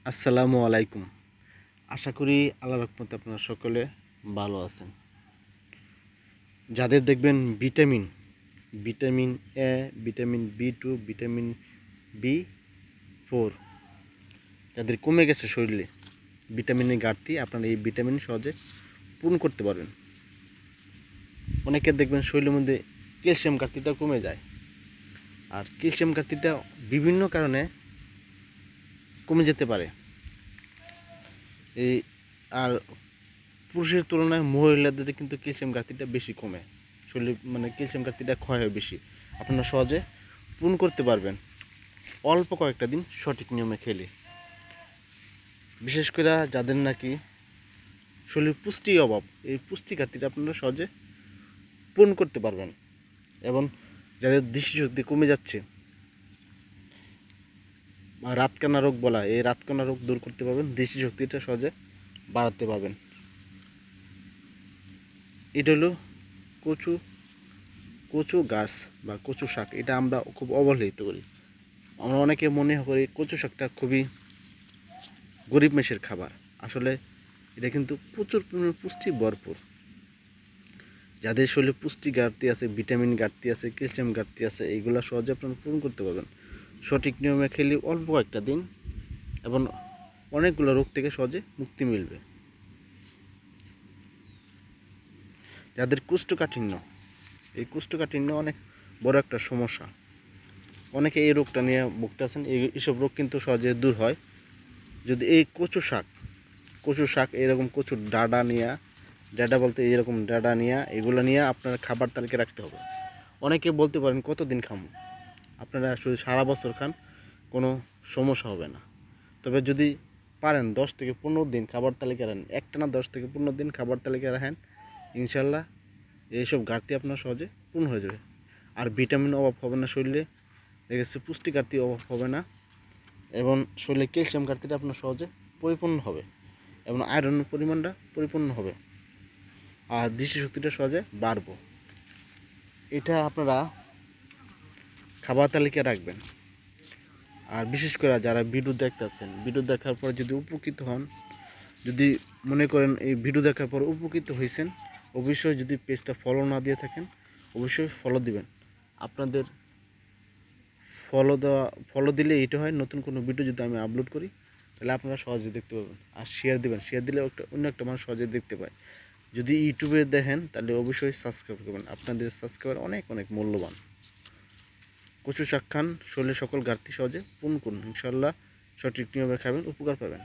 আসসালামু আলাইকুম। আশা করি আল্লাহর রহমতে আপনারা সকলে ভালো আছেন। যাদের দেখবেন vitamin A, vitamin B two, vitamin B four যাদের কমে গেছে শরীরে ভিটামিনের ঘাটতি, আপনারা এই ভিটামিন সহজে পূরণ করতে পারবেন। অনেকের দেখবেন শরীরের মধ্যে ক্যালসিয়াম ঘাটতিটা কমে যায়, আর ক্যালসিয়াম ঘাটতিটা বিভিন্ন কারণে কমে যেতে পারে। এই আর পুরুষের তুলনায় মহিলাদের কিন্তু ক্যালসিয়াম ঘাটতিটা বেশি কমে, শরীরে ক্যালসিয়াম ঘাটতিটা ক্ষয় হয় বেশি। আপনারা সহজে পূরণ করতে পারবেন অল্প কয়েকটা দিন সঠিক নিয়মে খেলে। বিশেষ করে যাদের নাকি শরীরের পুষ্টির অভাব, এই পুষ্টি ঘাটতিটা আপনারা সহজে পূরণ করতে পারবেন। এবং যাদের দৃষ্টিশক্তি কমে যাচ্ছে বা রাতকানা রোগ বলা, এই রাতকানা রোগ দূর করতে পারবেন, দৃষ্টিশক্তিটা সহজে বাড়াতে পারবেন। এটা হলো কচু গাছ বা কচু শাক। এটা আমরা খুব অবহেলিত করি। আমরা অনেকে মনে করি কচু শাকটা খুবই গরিব মেশের খাবার। আসলে এটা কিন্তু প্রচুর পরিমাণে পুষ্টি ভরপুর। যাদের শরীরে পুষ্টি ঘাটতি আছে, ভিটামিন ঘাটতি আছে, ক্যালসিয়াম ঘাটতি আছে, এইগুলো সহজে আপনারা পূরণ করতে পারবেন সঠিক নিয়মে খেলে অল্প কয়েকটা দিন, এবং অনেকগুলো রোগ থেকে সহজে মুক্তি মিলবে। যাদের কোষ্ঠকাঠিন্য, এই কোষ্ঠকাঠিন্য অনেক বড় একটা সমস্যা। অনেকে এই রোগটা নিয়ে ভুগতেছেন। এইসব রোগ কিন্তু সহজে দূর হয় যদি এই কচু শাক এরকম কচুর ডাঁটা বলতে এইরকম ডাঁটা নিয়ে, এগুলো নিয়ে আপনার খাবার তালিকা রাখতে হবে। অনেকে বলতে পারেন কতদিন খাবো, আপনারা শুধু সারা বছর খান, কোনো সমস্যা হবে না। তবে যদি পারেন 10 থেকে 15 দিন খাবার তালিকা রাখেন, একটানা 10 থেকে 15 দিন খাবার তালিকা রাখেন, ইনশাল্লাহ এইসব ঘাটতি আপনার সহজে পূর্ণ হয়ে যাবে। আর ভিটামিন অভাব হবে না শরীরে, দেখেছে পুষ্টি ঘাটতি অভাব হবে না, এবং শরীরে ক্যালসিয়াম ঘাটতিটা আপনার সহজে পরিপূর্ণ হবে, এবং আয়রনের পরিমাণটা পরিপূর্ণ হবে, আর দৃষ্টিশক্তিটা সহজে বাড়বো। এটা আপনারা খাবার তালিকায় রাখবেন। আর বিশেষ করে যারা ভিডিও দেখতেছেন, ভিডিও দেখার পর যদি উপকৃত হন, যদি মনে করেন এই ভিডিও দেখার পর উপকৃত হয়েছেন, অবশ্যই যদি পেজটা ফলো না দিয়ে থাকেন অবশ্যই ফলো দিবেন। আপনাদের ফলো দিলে এটা হয়, নতুন কোনো ভিডিও যদি আমি আপলোড করি তাহলে আপনারা সহজে দেখতে পাবেন। আর শেয়ার দিবেন, শেয়ার দিলে অন্য একটা মানুষ সহজে দেখতে পায়। যদি ইউটিউবে দেখেন তাহলে অবশ্যই সাবস্ক্রাইব করবেন, আপনাদের সাবস্ক্রাইবার অনেক অনেক মূল্যবান। কচু শাক খান, শরীরে সকল ঘাটতি সহজে পূরণ করুন, ইনশাল্লাহ সঠিক নিয়মে খাবেন, উপকার পাবেন।